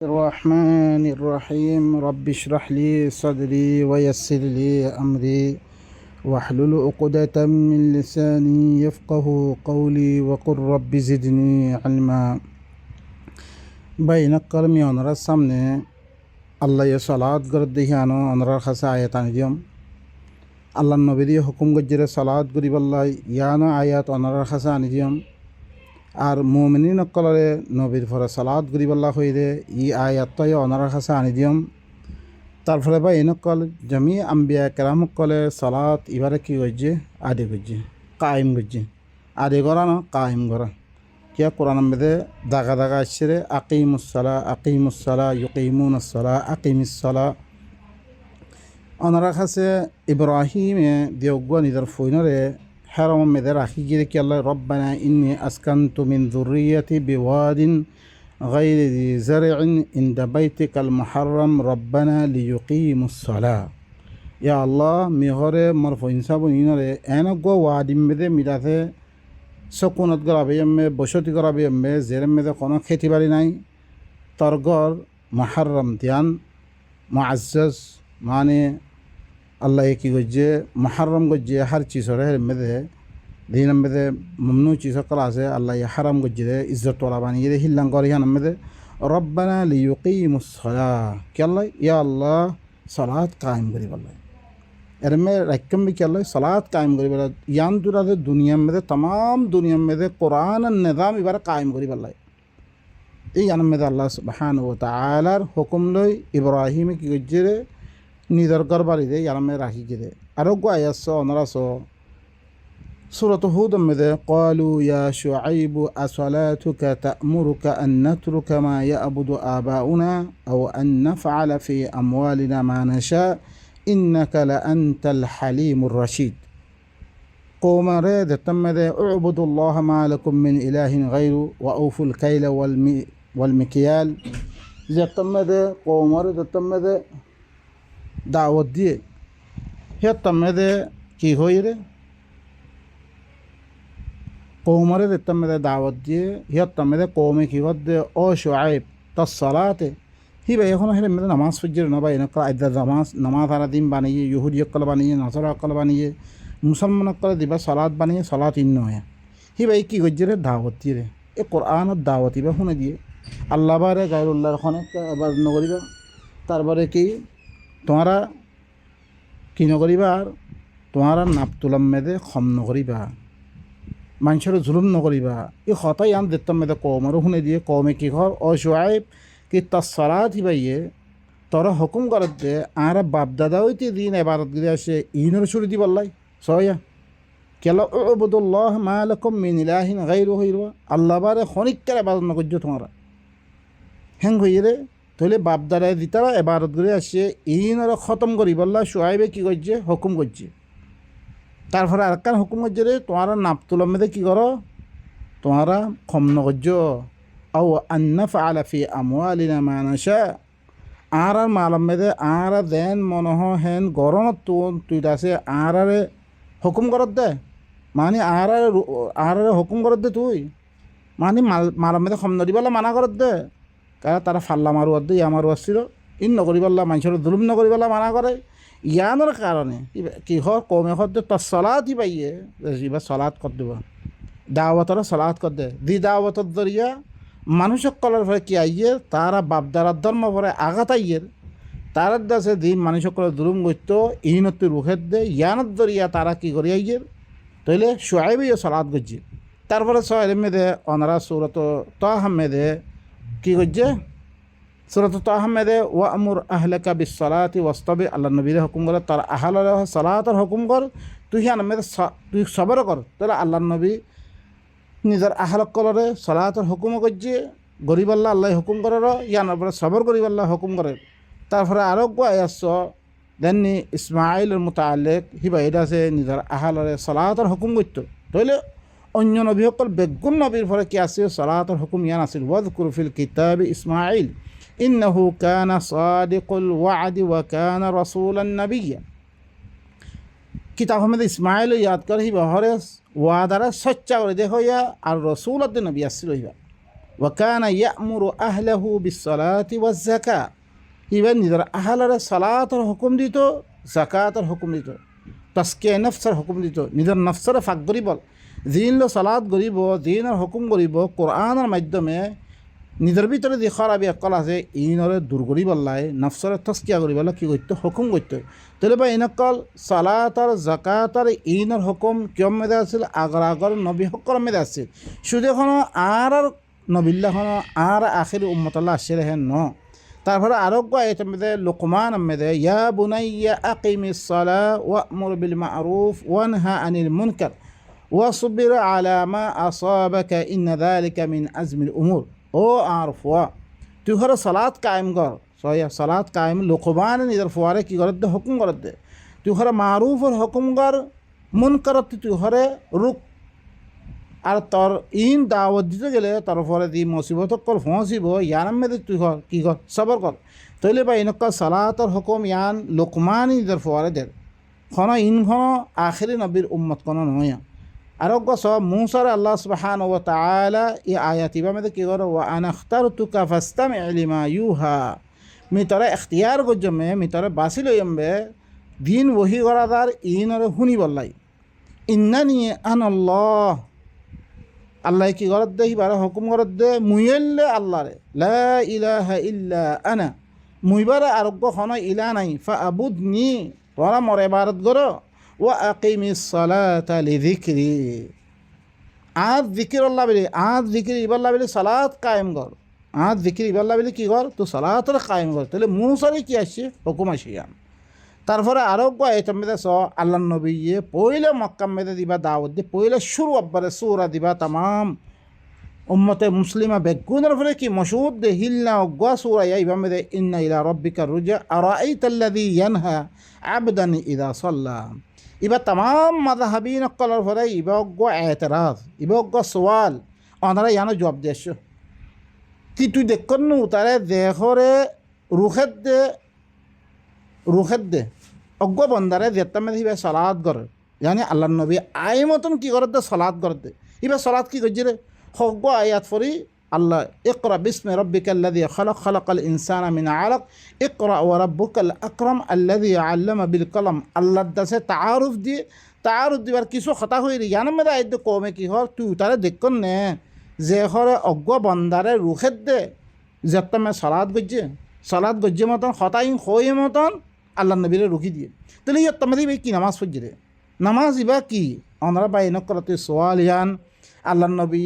الرحمن الرحيم رب اشرح لي صدري ويسر لي أمري واحلل عقدة من لساني يفقه قولي وقل رب زدني علما بين القلم يونر السمنة الله يصلاة قرد هيانو أنر خسا آياتان اليوم الله النبي دي حكم قجر صلاة قريب الله يانا آيات أنر خسا اليوم আর মুমিনিন অকলরে নবীর ফরে সালাত গরিবাল্লাহ হইরে ই আয়াতটাই অনার কাছে আনি দিয়ম। তারপরে বা ইনকল জমি আম্বিয়া কেরাম কলে সালাত এবারে কী করছে আদি করছে কায়েম করছে আদি করা না কায়েম করা কিয়া কোরআন মেদে দাগা দাগা আসছে রে আকিমুসসালা ইউকিমুনাসসালা আকিমিসসালা অনার কাছে ইব্রাহিমে দিয়গুয়া নিজের ফইনরে حرم مدر أخي كي الله ربنا إني أسكنت من ذريتي بواد غير ذي زرع عند بيتك المحرم ربنا ليقيموا الصلاة يا الله مهور مرفو إنساب إنره أنا جو واد مدر مدته سكونت غرابي أمه بشوتي غرابي أمه زيرم مدر قنا خيتي بالي ناي ترغر محرم تيان معزز معنی اللہ کی گجے محرم گجے ہر چیز رہے مدے دین مدے ممنوع چیز کلا سے اللہ یہ حرام گجے عزت والا بانی یہ ہلن گوریان مدے ربنا لیقیموا الصلاة کہ اللہ یا اللہ صلاة قائم کری والله ارمے رکم بھی کہ اللہ صلاة قائم کری والله یان دورا دے دنیا مدے تمام دنیا مدے قرآن النظام بارے قائم کری والله এই یان مدے اللہ سبحانه وتعالى حکم لئی ابراہیم کی گجے নিজের ঘর বাড়িতে ইয়ারামে রাখি গিয়ে আরো আয়াস অনারাস সূরাত হুদ মধ্যে ক্বালু ইয়া শুআইবু আসসালাতুকা তা'মুরুকা আন নাতরুকা মা ইয়া'বুদু আবাউনা আও আন নাফআলা ফি আমওয়ালিনা মা নাশা ইন্নাকা লা আনতাল হালিমুর রাশীদ কওমারে দতমদে উবুদুল্লাহ মা লাকুম মিন ইলাহিন গায়রু ওয়া আউফুল কাইলা ওয়াল মিকিয়াল দতমদে কওমারে দতমদে দাওয়াত দিয়ে হে তমেদে কি হই রে কৌমরে তমেদে দাওয়াত দিয়ে হে তমেদে কৌমে কি হদে ও শুআইব তাসসালাতে হি ভাই এখন হেলে মেদে নামাজ পড়িয়ে না ভাই এনকা আইদা নামাজ আরা দিন বানিয়ে ইহুদি অকল বানিয়ে নাসারা অকল বানিয়ে মুসলমান অকল দিবা সালাত বানিয়ে সালাত ইন্ন হয় হি ভাই কি করছে রে দাওয়াত দিয়ে রে এ কোরআনত দাওয়াত ইবা শুনে দিয়ে আল্লাহ বারে গায়রুল্লাহর খনে আবার নগরিবা তারপরে কি তোমারা কি নকরিবা আর তোমারা নাপ তুলাম মেদে খম নকরিবা মানুষের জুলুম নকরিবা এই হতাই আন দেখতাম মেদে কৌমারও শুনে দিয়ে কৌমে কি ঘর ও শুআইব কি তাসসালাত হিবাইয়ে তোরা হুকুম করার দে আর বাপ দাদা হইতে দিন এবারত গিয়ে আসে ইনর ছুটি দি বললাই সয়া কেলা উবুদুল্লাহ মা লাকুম মিন ইলাহিন গায়রু হইরবা আল্লাহ বারে খনিককার ইবাদত নকরছো তোমরা হেং হইয়ে রে তাহলে বাপ দাদায় দিতারা এবারত করে আসছে ইনরা খতম করি বললা শুআইবে কী করছে হুকুম করছে তারপরে আরেকখান হুকুম করছে রে তোমারা নাপ তুলার মেয়েদের কী করো তোমারা খম নকর্য আও আন্নাফআলা ফি আমওয়ালিনা মা নাশা আর মালাম মেয়েদের আর দেন মনহ হেন গরমত তুই আছে আর হুকুম করত দে মানে আর হুকুম করত দে তুই মানে মালাম মেয়েদের খম নদীবালা মানা করত দে কারণ তারা ফাল্লা মারু আদ ইয়া মারু আসছিল ইন নকরি পাল্লা মানুষের জুলুম নকরি পাল্লা মানা করে ইয়ানোর কারণে কি হয় কমে হতে তো সলাৎই পাইয়ে এবার সলাৎ কর দেব দাওয়াতরা সলাৎ কর দে দি দাওয়াতর দরিয়া মানুষের কলার ফলে কি আইয়ে তারা বাপদারার ধর্ম পরে আঘাত আইয়ের তারার দাসে দি মানুষের কলার জুলুম করত ইনত্তি রুখের দে ইয়ানোর দরিয়া তারা কি করে আইয়ের তাইলে শুআইবই সলাৎ করছে তারপরে সহের মেদে অনারা সূরাত তাহা মেদে কি করছে সূরাত তাহা মেদে ওয়ামুর আহলাকা বিসসালাতি ওয়াসতাবির আল্লাহ নবীর হুকুম করে তার আহলার সালাতের হুকুম কর তুই হিয়ান মেদে তুই সবর কর তাহলে আল্লাহ নবী নিজের আহলক কলরে সালাতের হুকুম করছে গরিব আল্লাহ আল্লাহ হুকুম করে ইয়ানোর পরে সবর গরিব আল্লাহ হুকুম করে তারপরে আরো আয়াস দেননি ইসমাইলের মুতাআল্লিক হিবা এটা আছে নিজের আহলরে সালাতের হুকুম করতো তাহলে অন্য নবী সকল বেগুন নবীর ফলে কি আছে সালাতের হুকুম ইয়ান আছিল ওয়াযকুর ফিল কিতাবি ইসমাইল ইন্নাহু কানা সাদিকুল ওয়াদি ওয়া কানা রাসূলান নাবিয়্যা কিতাব মধ্যে ইসমাইল ইয়াদ করে হিবা হরে ওয়াদারা সচ্চা করে দেখো ইয়া আর রসুল নবী আসছিল হিবা ওয়াকানা ইয়ামুরু আহলাহু বিসসালাতি ওয়াজ যাকা, ইবেন নিজের আহলারে সালাতের হুকুম দিত, জাকাতের হুকুম দিত, তাস্কিয়া নফসের হুকুম দিত, নিজের নফসরে ফাঁক করিবল দিন সালাত করিব, দিনের হুকুম করিব কোরআনের মাধ্যমে। নিজের ভিতরে যে খারাপি অকল আছে ইনরে দূর করিবল্লাই, নফসরে তস্কিয়া করিবল কি করতে হুকুম করতে। তাহলে বা ইনকল সালাতার জাকাতার ইনের হুকুম কিয়ম মেদে আছিল, আগর আগর নবী সকল মেদে আছিল। শুধু এখনো আর নবিল্লাখনো আর আখির উম্মতাল্লাহ আসছে হেন ন। তারপরে আরোগ্য আয়তের মধ্যে লোকমান মেদে ইয়া বুনাইয়া আকিমিস সালাহ ওয়া'মুর বিল মা'রুফ ওয়ানহা আনিল মুনকার ওয়াসবির আলা মা আসাবাকা ইন্না যালিকা মিন আজমিল উমুর। ও আর ফুয়া তুই ঘরে সালাত কায়েম কর, সয়া সালাত কায়েম লোকমান নিজের ফুয়ারে কি করে দে হুকুম করে দে। তুই ঘরে মারুফর হুকুম কর, মুনকারত তুই ঘরে রুক। আর তোর ইন দাওয়াত দিতে গেলে তোর ফলে দি মুসিবত কল ফসিব, ইয়ান মেদে তুই কর কি কর সবর কর। তৈলে বা ইনকা সালাতর হুকুম ইয়ান লোকমান নিজের ফুয়ারে দে, খন ইন খন আখিরি নবীর উম্মত কোনো নয়। আরোগ্য সব মুসার আল্লাহ সুবহানাহু ওয়া তাআলা এই আয়াতিবা মধ্যে কি করে, ওয়া আনা আখতারতুকা ফাসতামি' লিমা ইউহা, মি তোরা এখতিয়ার গজমে মি তোরা বাসি লইমবে দিন ওহি করাদার ইনরে শুনি বললাই। ইন্নানি আনাল্লাহ, আল্লাহ কি করত দে হিবারে হুকুম করত দে মুইল্লে আল্লাহরে, লা ইলাহা ইল্লা আনা, মুইবারে আরোগ্য খন ইলা নাই, ফাআবুদনি তোরা মর ইবাদত করো, ওয়া আকিমিস সালাতা লিযিকরি, আজ জিকির আল্লাহ বলি, আজ জিকির ইবাল্লাহ বলি সালাত কায়েম কর, আজ জিকির ইবাল্লাহ বলি কি কর তো সালাতরে কায়েম কর। তাহলে মুসারে কি আসছে হুকুম আসিয়ান। তারপরে আরোগ্য আয়তম মেদে স আল্লাহ নবী পইলে মক্কা মেদে দিবা দাওয়াত দিয়ে পইলে শুরু আব্বারে সুরা দিবা তামাম উম্মতে মুসলিমা বেগুনের ফলে কি মশহুদ দে হিলনা অজ্ঞা সুরা ইবা মেদে ইন্না ইলা রব্বিকা রুজা আরাআইতাল্লাযী ইয়ানহা আবদান ইযা সাল্লা। ইবা তামাম মাযহাবিন কলর ফলে ইবা অজ্ঞা এতরাজ, ইবা অজ্ঞা সওয়াল ওনারা ইয়ানো জবাব দিয়েছ কি তুই দেখুন তারে দেখরে রুখেদ দে অজ্ঞ বন্দারে যেতে মেয়ে হিবা সলাদ করে, জানি আল্লাহ নবী আই মতন কি করে দে সলাদ করে দে। হিবা সলাদ কি করছে রে হজ্ঞ আয়াত ফরি আল্লাহ ইকরা বিসমি রব্বিকাল্লাযী খালাক খালাকাল ইনসানা মিন আলাক ইকরা ওয়া রাব্বুকাল আকরাম আল্লাযী আল্লামা বিল কলম। আল্লাহর দাসে তাআরুফ দিবার কিছু কথা হয়ে রে জানো মেয়েরা আইদ কমে কি হর তুই তারে দেখুন নে যে হরে অজ্ঞ বন্দারে রুখেদ দে যেতে মেয়ে সলাদ গজ্জে মতন হতাই হয়ে মতন আল্লাহ নবীরে রুখি দিয়ে। তাহলে ইয়ার তোমাদের কি নামাজ পড়ছে নামাজ ইবা কি ওনারা বা এনক করতে সোয়াল ইয়ান আল্লাহ নবী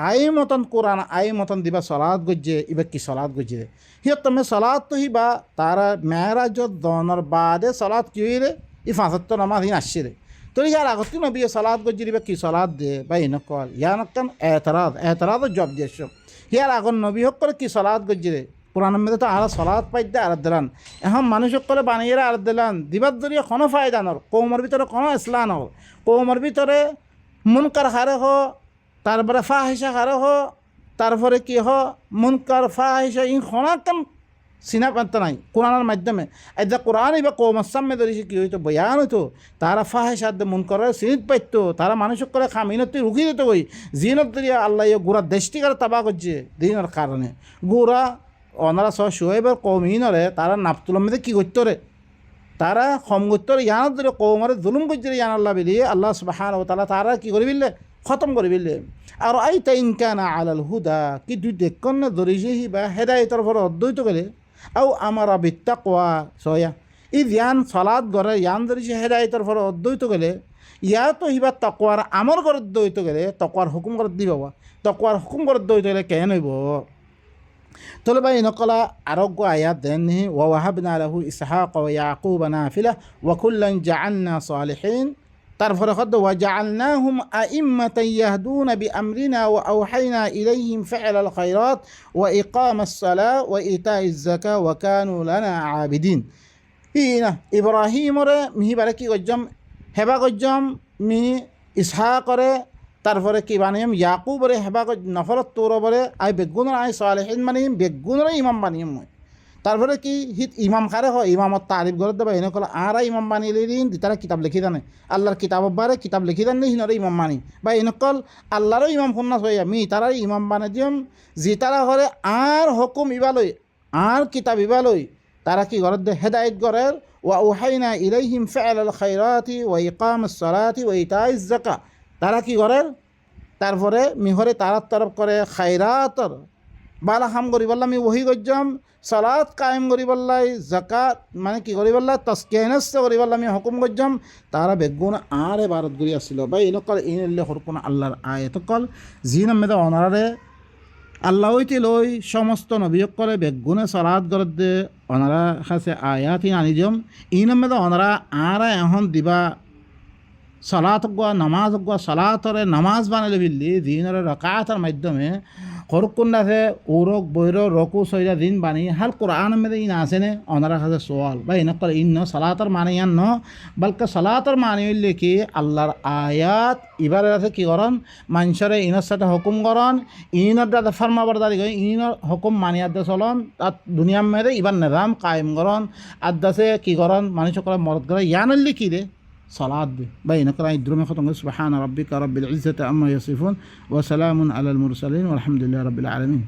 আই মতন কোরআন আই মতন দিবা সলাদ গজ্জে ইবা কি সলাদ গজ্জে হিয়ার তুমি সলাদ তো হিবা তারা মেয়েরাজ দনের বাদে সলাদ কি হইলে ই 75 নামাজ হি আসছে রে। তো ইয়ার আগতে নবী সলাদ গজ্জে দিবা কি সলাদ দে বা এনক কল ইয়ান কান এতরাদ জব দিয়েছ ইয়ার আগর নবী হক করে কি সলাদ গজ্জে রে। কোরআনের মধ্যে তো আরো সলাদ পাইতে আর দিলান, এখন মানুষ সকলে বানিয়ে আর দিলান দিবার জরিয়ে কোনো ফায়দা নর, কৌমর ভিতরে কোনো ইসলাম নর, কৌমর ভিতরে মুনকার হারে হ, তারপরে ফাহিসা হারে হ, তারপরে কি হ মুনকার ফাহিসা ইন খনাকান চিনা পাতে নাই কোরআনের মাধ্যমে। এতিয়া কোরআন এবার কৌমার সামনে ধরেছে কি হইতো বয়ান হইতো তারা ফাহিসার মুনকারের চিনিত পাইতো, তারা মানুষ সকলে খামিনতি রুখি দিত ওই জিনত দরিয়া আল্লাহ গোড়া দেশটিকার তাবা করছে দিনের কারণে। গোড়া ওনারা সব সোহেবের কৌমিনরে তারা নাপতুলের মধ্যে কী করতো রে তারা খম করতো রে ইয়ানত ধরে কৌমারে জুলুম করছে রে ইয়ান আল্লাহ বিলি আল্লাহ সুবহানাহু ওয়া তাআলা তারা কী করে বিললে খতম করে বিললে। আর আইতা ইন কানা আলাল হুদা কি দুই দেখন না ধরেছে বা হেদায়তর পর অদ্বৈত গেলে আও আমার বিত্তাকওয়া সয়া ই ইয়ান সলাদ গড়ে ইয়ান ধরেছে হেদায়তর পর অদ্বৈত গেলে ইয়া তো হিবা তকওয়ার আমর করে দ্বৈত গেলে তকওয়ার হুকুম করে দিব তকওয়ার হুকুম করে দ্বৈত গেলে কেন হইব। তোলে ভাই নকলা আরোগ্য আয়াত দেননি ওয়া ওয়াহাবনা লাহু ইসহাক ওয়া ইয়াকুব নাফিলা ওয়া কুল্লান জাআলনা সালিহিন। তারপরে কত ওয়া জাআলনাহুম আইম্মাতান ইয়াহদুনা বিআমরিনা ওয়া আওহাইনা ইলাইহিম ফি'লাল খায়রাত ওয়া ইকামাস সালাহ ওয়া ইতাইজ যাকাত ওয়া কানু লানা আবিদিন। ইনা ইব্রাহিমরে মিহি বারে কি গজ্জম হেবা গজ্জম মি ইসহাকরে তারপরে কি বানিয়ম ইয়াকুবরে হেবা নফরত তোর বলে আই বেগুনের আই সালেহিন বানিম বেগুনের ইমাম বানিয়ম মই। তারপরে কি হিত ইমাম খারে হয় ইমামত তারিফ করে দেবে এনে কল আরা ইমাম বানিয়ে দিন তারা কিতাব লিখি জানে আল্লাহর কিতাব বারে কিতাব লিখি দেন নি হিনরে ইমাম মানি বা এনেকল আল্লাহরও ইমাম ফন্নাস হইয়া মি তারা ইমাম বানিয়ে দিম যে তারা করে আর হুকুম ইবালই আর কিতাব ইবালই তারা কি করে দে হেদায়েত করে ওয়া উহাইনা ইলাইহিম ফিআলাল খায়রাতি ওয়া ইকামাস সালাতি ওয়া ইতাইজ যাকাত তারা কি করে তারপরে মিহরে তারার তরফ করে খায়রাতর বালা হাম করি বললাম আমি ওহি গজ্জম সালাত কায়েম করি বললাই জাকাত মানে কি করি বললা তসকেনস্ত করি বললাম আমি হুকুম গজ্জম তারা বেগুন আর ভারত গড়ি আসছিল বা ইনকল ইনলে হরকুন আল্লাহর আয়াতকল জি নামে অনারে আল্লাহ হইতে লই সমস্ত নবীক করে বেগুনে সালাত গরদ দে অনারা কাছে আয়াত আনি দিম ই নামে অনারা আর এখন দিবা সালাত গোয়া নামাজ গোয়া সালাতরে নামাজ বানালে বিল্লি দিনের রকাতের মাধ্যমে হরকুন্ডাতে ওরক বৈর রকু সৈরা দিন বানি হাল কোরআন মেদে ইন আসেনে অনারা কাছে সোয়াল বা ইনকল ইন্ন সালাতর মানে ইয়ান ন বলকে সালাতর মানে হইলে কি আল্লাহর আয়াত এবারে আছে কি করন মানুষরে ইনের সাথে হুকুম করন ইনের দাদা ফরমাবরদারি করেন ইনের হুকুম মানিয়ার দে চলন তার দুনিয়ার মেদে ইবার নিজাম কায়েম করন আর দাসে কি করন মানুষ সকলে মরদ করে ইয়ান হইলে কি রে صلاة به بين قراءة الدرم خطم سبحان ربك رب العزة عما يصفون وسلام على المرسلين والحمد لله رب العالمين